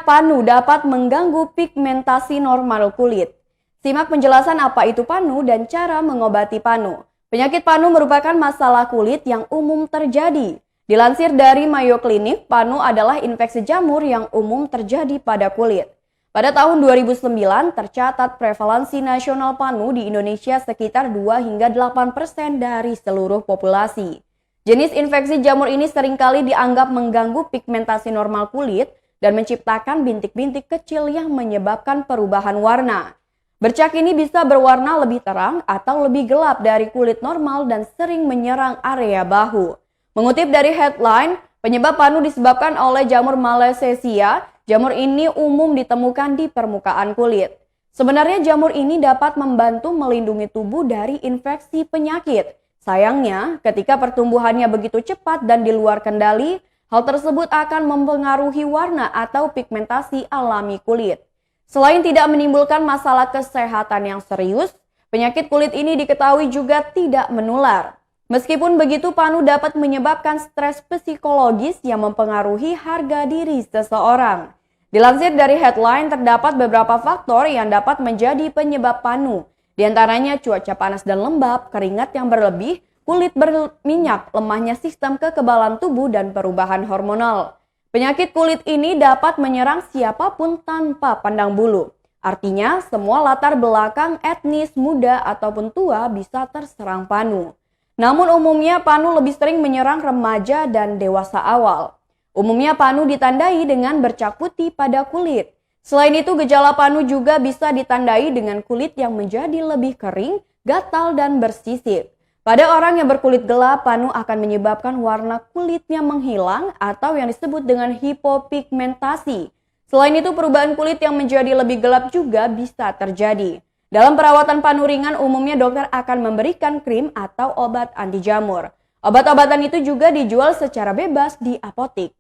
panu dapat mengganggu pigmentasi normal kulit. Simak penjelasan apa itu panu dan cara mengobati panu. Penyakit panu merupakan masalah kulit yang umum terjadi. Dilansir dari Mayo Clinic, panu adalah infeksi jamur yang umum terjadi pada kulit. Pada tahun 2009, tercatat prevalensi nasional panu di Indonesia sekitar 2 hingga 8% dari seluruh populasi. Jenis infeksi jamur ini seringkali dianggap mengganggu pigmentasi normal kulit dan menciptakan bintik-bintik kecil yang menyebabkan perubahan warna. Bercak ini bisa berwarna lebih terang atau lebih gelap dari kulit normal dan sering menyerang area bahu. Mengutip dari headline, penyebab panu disebabkan oleh jamur Malassezia. Jamur ini umum ditemukan di permukaan kulit. Sebenarnya jamur ini dapat membantu melindungi tubuh dari infeksi penyakit. Sayangnya, ketika pertumbuhannya begitu cepat dan di luar kendali, hal tersebut akan mempengaruhi warna atau pigmentasi alami kulit. Selain tidak menimbulkan masalah kesehatan yang serius, penyakit kulit ini diketahui juga tidak menular. Meskipun begitu, panu dapat menyebabkan stres psikologis yang mempengaruhi harga diri seseorang. Dilansir dari headline, terdapat beberapa faktor yang dapat menjadi penyebab panu. Di antaranya cuaca panas dan lembab, keringat yang berlebih, kulit berminyak, lemahnya sistem kekebalan tubuh, dan perubahan hormonal. Penyakit kulit ini dapat menyerang siapapun tanpa pandang bulu. Artinya, semua latar belakang etnis, muda, ataupun tua bisa terserang panu. Namun umumnya panu lebih sering menyerang remaja dan dewasa awal. Umumnya panu ditandai dengan bercak putih pada kulit. Selain itu, gejala panu juga bisa ditandai dengan kulit yang menjadi lebih kering, gatal, dan bersisik. Pada orang yang berkulit gelap, panu akan menyebabkan warna kulitnya menghilang atau yang disebut dengan hipopigmentasi. Selain itu, perubahan kulit yang menjadi lebih gelap juga bisa terjadi. Dalam perawatan panu ringan, umumnya dokter akan memberikan krim atau obat anti jamur. Obat-obatan itu juga dijual secara bebas di apotik.